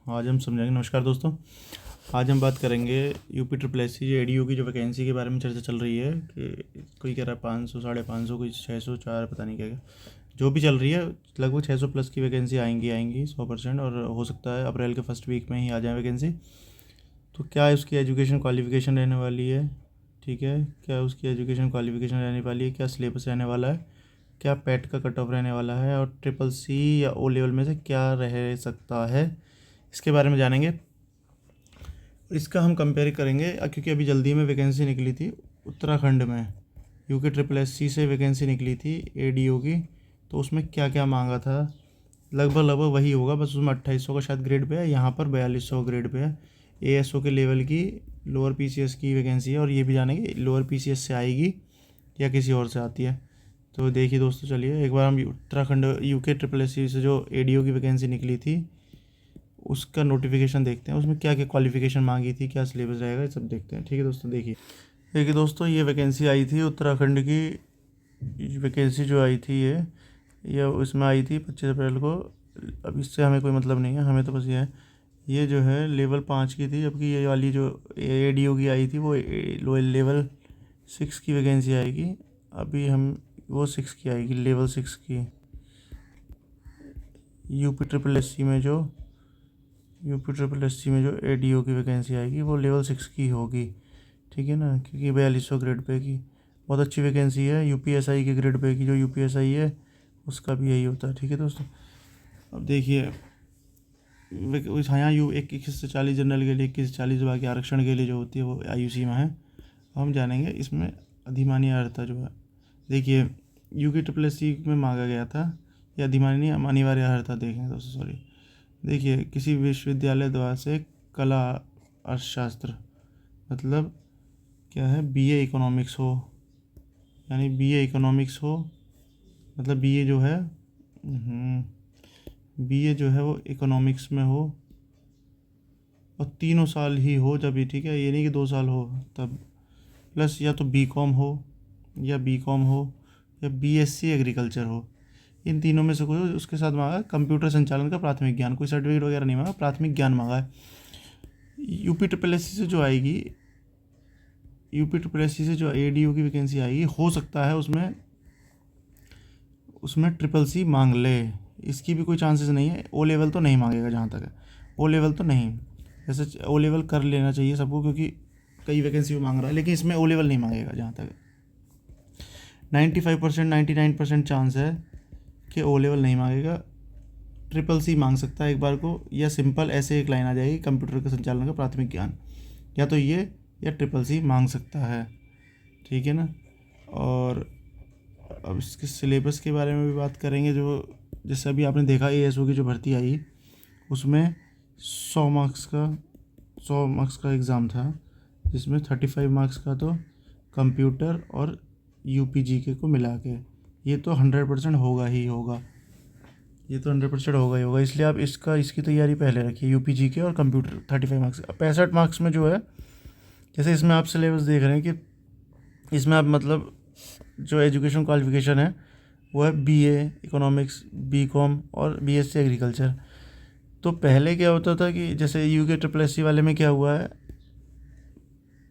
आज हम समझेंगे। नमस्कार दोस्तों, आज हम बात करेंगे यूपी ट्रिपल एस सी एडीयू की जो वैकेंसी के बारे में चर्चा चल रही है कि कोई कह रहा है 500, 550, कोई 600, 4, पता नहीं क्या क्या जो भी चल रही है। लगभग 600 प्लस की वैकेंसी आएंगी 100%, और हो सकता है अप्रैल के फर्स्ट वीक में ही आ जाए वैकेंसी। तो क्या उसकी एजुकेशन क्वालिफिकेशन रहने वाली है, ठीक है, क्या उसकी एजुकेशन क्वालिफिकेशन रहने वाली है, क्या सिलेबस रहने वाला है, क्या पैट का कट ऑफ रहने वाला है, और ट्रिपल सी या ओ लेवल में से क्या रह सकता है, इसके बारे में जानेंगे। इसका हम कंपेयर करेंगे क्योंकि अभी जल्दी में वैकेंसी निकली थी उत्तराखंड में, यूके ट्रिपल एस सी से वैकेंसी निकली थी एडीओ की। तो उसमें क्या क्या मांगा था, लगभग वही होगा, बस उसमें 2800 का शायद ग्रेड पे है, यहाँ पर 4200 ग्रेड पे है। एएसओ के लेवल की लोअर पीसीएस की वैकेंसी है, और ये भी जानेंगे लोअर पीसीएस से आएगी या किसी और से आती है। तो देखिए दोस्तों, चलिए एक बार हम Uttarakhand UK triple S C से जो एडीओ की वैकेंसी निकली थी उसका नोटिफिकेशन देखते हैं, उसमें क्या क्या क्वालिफिकेशन मांगी थी, क्या सिलेबस रहेगा, ये सब देखते हैं। ठीक है दोस्तों, देखिए दोस्तों, ये वैकेंसी आई थी उत्तराखंड की वैकेंसी जो आई थी ये उसमें आई थी 25 अप्रैल को। अब इससे हमें कोई मतलब नहीं है, हमें तो बस ये जो है लेवल 5 की थी, जबकि ये वाली जो एडीओ की आई थी वो लेवल 6 की वैकेंसी आएगी। अभी हम वो 6 की आएगी, लेवल 6 की। यूपी ट्रिपल एस सी में जो एडीओ की वैकेंसी आएगी वो लेवल 6 की होगी, ठीक है ना, क्योंकि 4200 ग्रेड पे की बहुत अच्छी वैकेंसी है। यूपीएसआई के ग्रेड पे की जो यूपीएसआई है उसका भी यही होता है। ठीक है दोस्तों, अब देखिए यहाँ 21 से 40 जनरल के लिए, 21 से 40 बाकी आरक्षण के लिए जो होती है वो आयु सीमा है। हम जानेंगे इसमें अधिमान्य अर्हता जो है। देखिए यूके ट्रिपल एस सी में मांगा गया था, या अधिमान्य अनिवार्य अर्हता देखेंगे दोस्तों, सॉरी। देखिए किसी विश्वविद्यालय द्वारा से कला अर्थशास्त्र, मतलब क्या है, बीए इकोनॉमिक्स हो, यानी बीए इकोनॉमिक्स हो, मतलब बीए जो है वो इकोनॉमिक्स में हो, और 3 साल ही हो जब भी, ठीक है, ये नहीं कि 2 साल हो तब। प्लस या तो बीकॉम हो, या बीकॉम हो, या बीएससी एग्रीकल्चर हो, इन तीनों में से कोई हो। उसके साथ मांगा कंप्यूटर संचालन का प्राथमिक ज्ञान, कोई सर्टिफिकेट वगैरह नहीं मांगा, प्राथमिक ज्ञान मांगा है। यूपी ट्रिपल एस सी से जो आएगी, यूपी ट्रिपल एस सी से जो एडीओ की वैकेंसी आएगी, हो सकता है उसमें ट्रिपल सी मांग ले, इसकी भी कोई चांसेस नहीं है। ओ लेवल तो नहीं मांगेगा जहाँ तक है, ओ लेवल तो नहीं। जैसे ओ लेवल कर लेना चाहिए सबको, क्योंकि कई वैकेंसी में मांग रहा है, लेकिन इसमें ओ लेवल नहीं मांगेगा जहाँ तक 95%, 99% चांस है कि ओ लेवल नहीं मांगेगा। ट्रिपल सी मांग सकता है एक बार को, या सिंपल ऐसे एक लाइन आ जाएगी, कंप्यूटर के संचालन का प्राथमिक ज्ञान, या तो ये या ट्रिपल सी मांग सकता है, ठीक है ना। और अब इसके सिलेबस के बारे में भी बात करेंगे। जो जैसे अभी आपने देखा एएसओ की जो भर्ती आई उसमें 100 मार्क्स का एग्ज़ाम था, जिसमें 35 मार्क्स का तो कंप्यूटर और यूपीजीके को मिला के, ये तो 100% होगा ही होगा, ये तो 100% होगा ही होगा। इसलिए आप इसकी तैयारी पहले रखिए, यूपीजीके और कंप्यूटर 35 मार्क्स। 65 मार्क्स में जो है, जैसे इसमें आप सिलेबस देख रहे हैं कि इसमें आप मतलब जो एजुकेशन क्वालिफिकेशन है वो है बीए इकोनॉमिक्स, बीकॉम और बीएससी एग्रीकल्चर। तो पहले क्या होता था कि जैसे यूके ट्रिपल एस सी वाले में क्या हुआ है,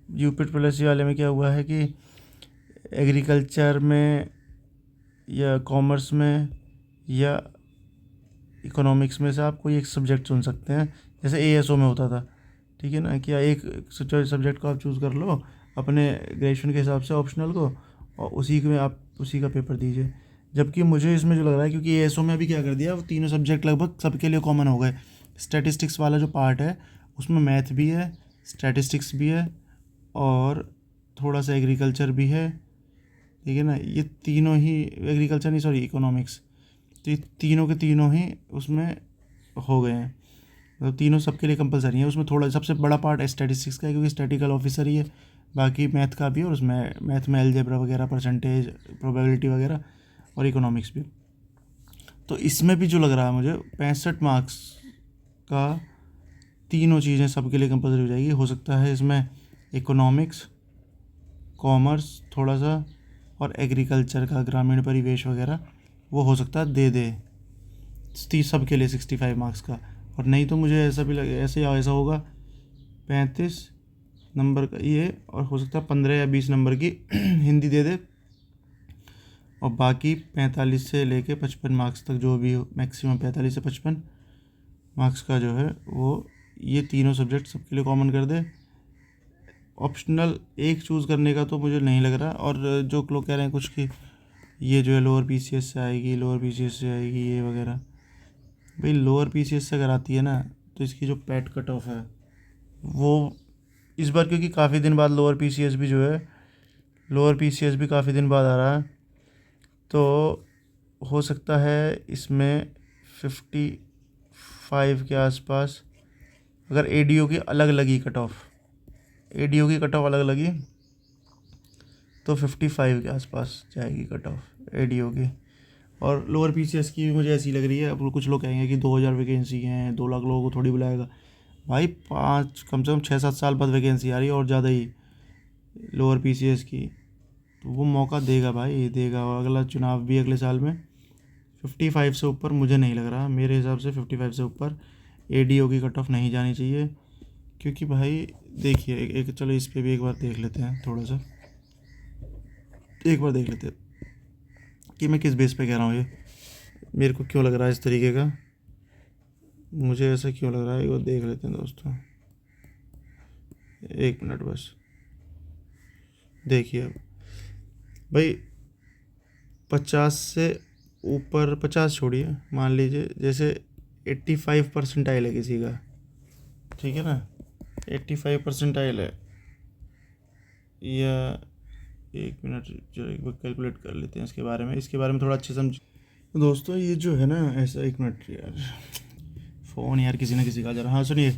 यूपी ट्रिपल एस सी वाले में क्या हुआ है कि एग्रीकल्चर में या कॉमर्स में या इकोनॉमिक्स में से आप कोई एक सब्जेक्ट चुन सकते हैं, जैसे एएसओ में होता था, ठीक है ना, कि एक सब्जेक्ट को आप चूज़ कर लो अपने ग्रेजुएशन के हिसाब से ऑप्शनल को, और उसी में आप उसी का पेपर दीजिए। जबकि मुझे इसमें जो लग रहा है, क्योंकि एएसओ में अभी क्या कर दिया, वो तीनों सब्जेक्ट लगभग सबके लिए कॉमन हो गए। स्टैटिस्टिक्स वाला जो पार्ट है उसमें मैथ भी है, स्टैटिस्टिक्स भी है, और थोड़ा सा एग्रीकल्चर भी है, ठीक है ना। ये तीनों ही, एग्रीकल्चर नहीं, सॉरी, इकोनॉमिक्स, तो ये तीनों के तीनों ही उसमें हो गए हैं, मतलब तीनों सबके लिए कंपलसरी है। उसमें थोड़ा सबसे बड़ा पार्ट स्टैटिस्टिक्स का है, क्योंकि स्टैटिकल ऑफिसर ही है। बाकी मैथ का भी, और उसमें मैथ में अलजेब्रा वगैरह, परसेंटेज, प्रोबेबिलिटी वगैरह, और इकोनॉमिक्स भी। तो इसमें भी जो लग रहा है मुझे 65 मार्क्स का तीनों चीज़ें सबके लिए कंपलसरी हो जाएगी। हो सकता है इसमें इकोनॉमिक्स, कॉमर्स थोड़ा सा, और एग्रीकल्चर का ग्रामीण परिवेश वगैरह वो हो सकता है दे सबके लिए 65 मार्क्स का। और नहीं तो मुझे ऐसा भी लगे ऐसा होगा 35 नंबर का ये, और हो सकता है 15 या 20 नंबर की हिंदी दे दे, और बाकी 45 से लेके 55 मार्क्स तक जो भी हो, मैक्सिमम 45 से 55 मार्क्स का जो है वो ये तीनों सब्जेक्ट सबके लिए कॉमन कर दे। ऑप्शनल एक चूज़ करने का तो मुझे नहीं लग रहा। और जो लोग कह रहे हैं कुछ कि ये जो है लोअर पीसीएस से आएगी, लोअर पीसीएस से आएगी ये वगैरह, भाई लोअर पीसीएस से अगर आती है ना तो इसकी जो पैट कट ऑफ है वो इस बार, क्योंकि काफ़ी दिन बाद लोअर पीसीएस भी जो है, लोअर पीसीएस भी काफ़ी दिन बाद आ रहा है, तो हो सकता है इसमें 55 के आसपास, अगर एडीओ की अलग लगी कट ऑफ, एडीओ की कट ऑफ अलग लगी तो 55 के आसपास जाएगी कट ऑफ एडीओ की। और लोअर पीसीएस की भी मुझे ऐसी लग रही है। अब कुछ लोग कहेंगे कि 2000 वैकेंसी हैं, 2 लाख लोगों को थोड़ी बुलाएगा। भाई 5 कम से कम 6-7 साल बाद वैकेंसी आ रही है और ज़्यादा ही लोअर पीसीएस की, तो वो मौका देगा भाई, देगा। और अगला चुनाव भी अगले साल में। 55 से ऊपर मुझे नहीं लग रहा, मेरे हिसाब से 55 से ऊपर एडीओ की कट ऑफ नहीं जानी चाहिए। क्योंकि भाई देखिए एक चलो इस पे भी एक बार देख लेते हैं, थोड़ा सा एक बार देख लेते हैं कि मैं किस बेस पे कह रहा हूँ, ये मेरे को क्यों लग रहा है इस तरीके का, मुझे ऐसा क्यों लग रहा है, वो देख लेते हैं दोस्तों। 1 मिनट बस। देखिए अब भाई 50 से ऊपर, 50 छोड़िए, मान लीजिए जैसे 85 परसेंटाइल है किसी का, ठीक है ना, 85 परसेंटाइल है, या 1 मिनट जो एक बार कैलकुलेट कर लेते हैं इसके बारे में थोड़ा अच्छे समझ। दोस्तों ये जो है ना ऐसा, 1 मिनट यार, फ़ोन यार किसी ना किसी का जा रहा। हाँ सुनिए,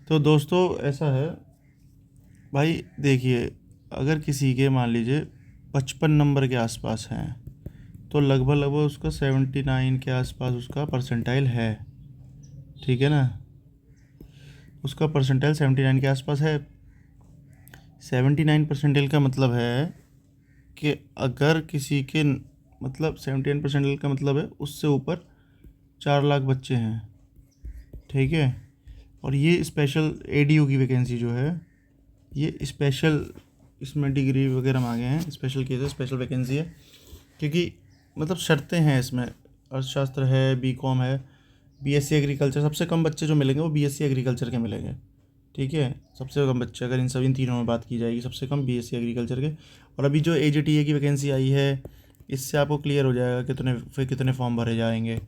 तो दोस्तों ऐसा है भाई, देखिए अगर किसी के मान लीजिए 55 नंबर के आसपास हैं तो लगभग उसका 79 के आसपास उसका परसेंटाइल है, ठीक है ना, उसका परसेंटाइल 79 के आसपास है। 79 परसेंटाइल का मतलब है कि अगर किसी के मतलब 79 परसेंटाइल का मतलब है उससे ऊपर 4 लाख बच्चे हैं, ठीक है। और ये स्पेशल एडीयू की वैकेंसी जो है ये स्पेशल, इसमें डिग्री वगैरह मांगे हैं, स्पेशल केस है, स्पेशल वैकेंसी है, क्योंकि मतलब शर्तें हैं इसमें। अर्थशास्त्र है, बीकॉम है, बीएससी एग्रीकल्चर, सबसे कम बच्चे जो मिलेंगे वो बीएससी एग्रीकल्चर के मिलेंगे, ठीक है। सबसे कम बच्चे अगर इन तीनों में बात की जाएगी, सबसे कम बीएससी एग्रीकल्चर के। और अभी जो एजीटीए की वैकेंसी आई है इससे आपको क्लियर हो जाएगा कितने फॉर्म भरे जाएंगे,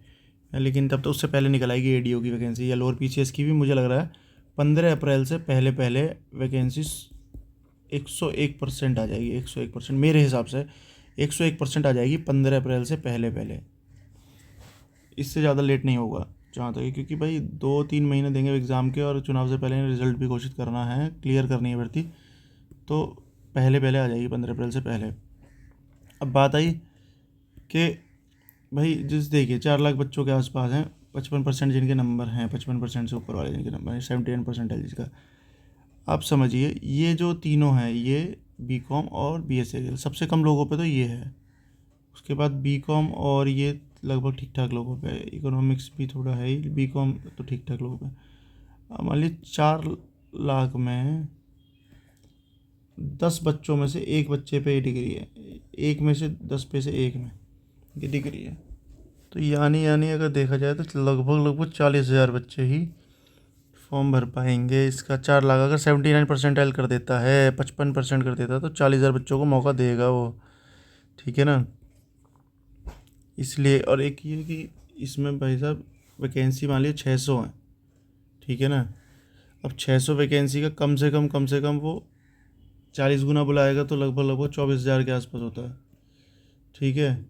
लेकिन तब तो उससे पहले निकल आएगी एडीओ की वैकेंसी। या लोअर पीसीएस की भी मुझे लग रहा है 15 अप्रैल से पहले वैकेंसी 101% आ जाएगी, 101% मेरे हिसाब से 101% आ जाएगी 15 अप्रैल से पहले। इससे ज़्यादा लेट नहीं होगा जहाँ तक है, क्योंकि भाई 2-3 महीने देंगे एग्ज़ाम के, और चुनाव से पहले रिज़ल्ट भी घोषित करना है, क्लियर करनी है भर्ती, तो पहले आ जाएगी 15 अप्रैल से पहले। अब बात आई कि भाई देखिए 4 लाख बच्चों के आसपास हैं, 55% जिनके नंबर हैं, 55% से ऊपर वाले जिनके नंबर हैं, 79% है जिसका, आप समझिए ये जो तीनों हैं, ये बीकॉम और बीएससी, सबसे कम लोगों पे तो ये है। उसके बाद बीकॉम और ये लगभग ठीक ठाक लोगों पे, इकोनॉमिक्स भी थोड़ा है ही, बीकॉम तो ठीक ठाक लोगों पे। मान लीजिए 4 लाख में 10 बच्चों में से एक बच्चे पे ये डिग्री है, एक में से 10 पे से एक में ये डिग्री है, तो यानी अगर देखा जाए तो लगभग 40,000 बच्चे ही फॉर्म भर पाएंगे इसका। 4 लाख अगर 79 परसेंटाइल कर देता है, 55% कर देता है, तो 40,000 बच्चों को मौका देगा वो, ठीक है ना। इसलिए, और एक ये कि इसमें भाई साहब वैकेंसी मान लीजिए 600 है, ठीक है ना। अब 600 वैकेंसी का कम से कम वो 40 गुना बुलाएगा तो लगभग 24,000 के आसपास होता है, ठीक है।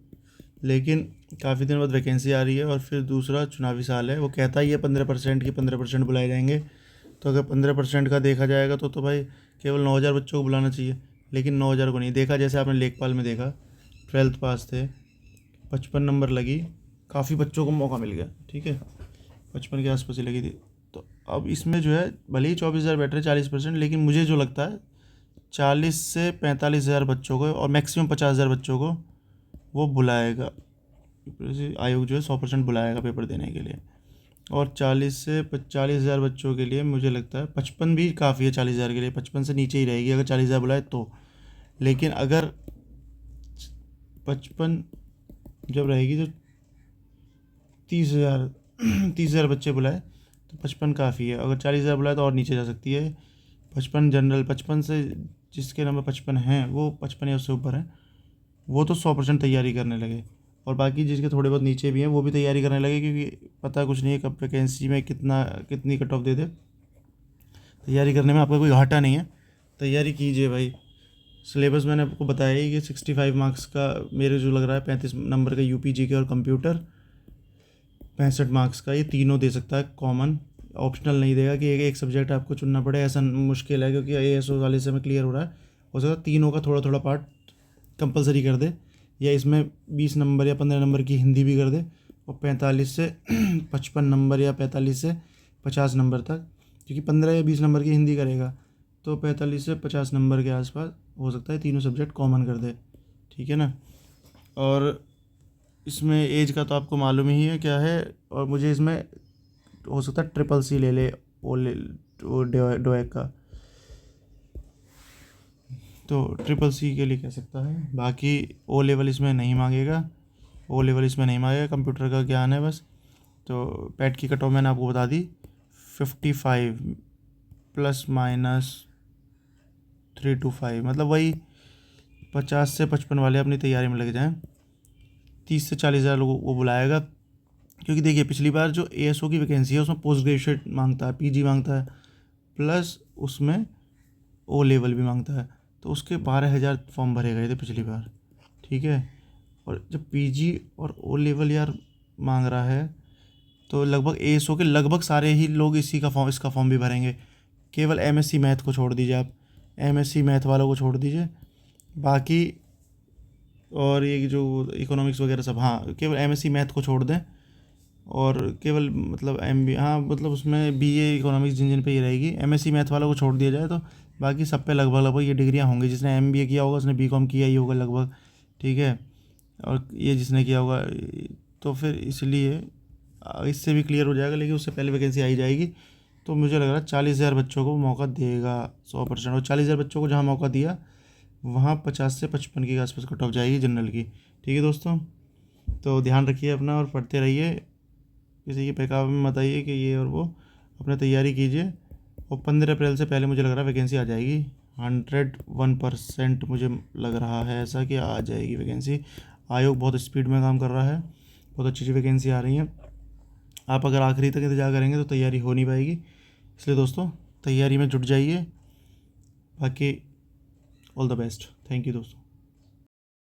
लेकिन काफ़ी दिन बाद वैकेंसी आ रही है और फिर दूसरा चुनावी साल है, वो कहता ही है 15% की 15% बुलाए जाएंगे, तो अगर 15% का देखा जाएगा तो भाई केवल 9,000 बच्चों को बुलाना चाहिए, लेकिन 9,000 को नहीं देखा। जैसे आपने लेखपाल में देखा, 12th पास थे, 55 नंबर लगी, काफ़ी बच्चों को मौका मिल गया, ठीक है, 55 के आसपास ही लगी थी। तो अब इसमें जो है भले ही 24,000 बैठ रहे 40%, लेकिन मुझे जो लगता है 40 से 45,000 बच्चों को और मैक्सिमम 50,000 बच्चों को वो बुलाएगा आयोग, जो है 100% बुलाएगा पेपर देने के लिए। और 40,000 बच्चों के लिए मुझे लगता है 55 भी काफ़ी है 40,000 के लिए, 55 से नीचे ही रहेगी अगर 40,000 बुलाए तो। लेकिन अगर 55 जब रहेगी तो 30,000 30,000 बच्चे बुलाए तो 55 काफ़ी है। अगर 40,000 बुलाए तो और नीचे जा सकती है। 55 जनरल, 55 से जिसके नंबर 55 हैं वो 55 या उससे ऊपर हैं, वो तो 100% तैयारी करने लगे। और बाकी जिसके थोड़े बहुत नीचे भी हैं वो भी तैयारी करने लगे, क्योंकि पता कुछ नहीं है कब वैकेंसी में कितनी कट ऑफ दे दे। तैयारी करने में आपका कोई घाटा नहीं है, तैयारी कीजिए भाई। सिलेबस मैंने आपको बताया ही कि 65 मार्क्स का मेरे जो लग रहा है, 35 नंबर का यूपीजी के और कंप्यूटर, 65 मार्क्स का, ये तीनों दे सकता है कॉमन। ऑप्शनल नहीं देगा कि एक सब्जेक्ट आपको चुनना पड़े, ऐसा मुश्किल है क्योंकि ASO वाले से में क्लियर हो रहा है। हो सकता है तीनों का थोड़ा थोड़ा पार्ट कंपलसरी कर दे, या इसमें 20 नंबर या 15 नंबर की हिंदी भी कर दे, और 45 से 55 नंबर या 45 से 50 नंबर तक, क्योंकि 15 या 20 नंबर की हिंदी करेगा तो 45 से 50 नंबर के आसपास हो सकता है तीनों सब्जेक्ट कॉमन कर दे। ठीक है ना। और इसमें एज का तो आपको मालूम ही है क्या है। और मुझे इसमें हो सकता है ट्रिपल C ले ले, ओ ले ओ डोएक का, तो ट्रिपल C के लिए कह सकता है। बाकी O लेवल इसमें नहीं मांगेगा, कंप्यूटर का ज्ञान है बस। तो पैट की कट ऑफ मैंने आपको बता दी, 55 ±325, मतलब वही 50 से 55 वाले अपनी तैयारी में लग जाएं। 30 से 40,000 लोगों को बुलाएगा, क्योंकि देखिए पिछली बार जो ASO की वैकेंसी है उसमें पोस्ट ग्रेजुएट मांगता है, PG मांगता है, प्लस उसमें O लेवल भी मांगता है, तो उसके 12,000 फॉर्म भरे गए थे पिछली बार। ठीक है। और जब PG और O लेवल यार मांग रहा है, तो लगभग ASO के लगभग सारे ही लोग इसका फॉर्म भी भरेंगे। केवल MSc मैथ को छोड़ दीजिए आप, MSc मैथ वालों को छोड़ दीजिए, बाकी और ये जो इकोनॉमिक्स वगैरह सब, हाँ केवल MSc मैथ को छोड़ दें, और केवल मतलब MBA, हाँ मतलब उसमें BA इकोनॉमिक्स जिन जिन पे ही रहेगी, MSc मैथ वालों को छोड़ दिया जाए तो बाकी सब पे लगभग लगभग ये डिग्रियाँ होंगी। जिसने MBA किया होगा उसने BCom किया ही होगा लगभग। ठीक है। और ये जिसने किया होगा, तो फिर इसलिए इससे भी क्लियर हो जाएगा, लेकिन उससे पहले वैकेंसी आई जाएगी। तो मुझे लग रहा है 40,000 बच्चों को मौका देगा 100%। और 40,000 बच्चों को जहाँ मौका दिया वहाँ 50 से 55 के आसपास कट ऑफ जाएगी जनरल की। ठीक है दोस्तों, तो ध्यान रखिए अपना और पढ़ते रहिए, किसी के बहकावे में मत आइए कि ये और वो, अपने तैयारी कीजिए। और 15 अप्रैल से पहले मुझे लग रहा है वैकेंसी आ जाएगी, 101% मुझे लग रहा है ऐसा कि आ जाएगी वैकेंसी। आयोग बहुत स्पीड में काम कर रहा है, बहुत अच्छी अच्छी वैकेंसी आ रही हैं। आप अगर आखिरी तक इंतजार करेंगे तो तैयारी हो नहीं पाएगी, इसलिए दोस्तों तैयारी में जुट जाइए। बाकी all the best, thank you दोस्तों।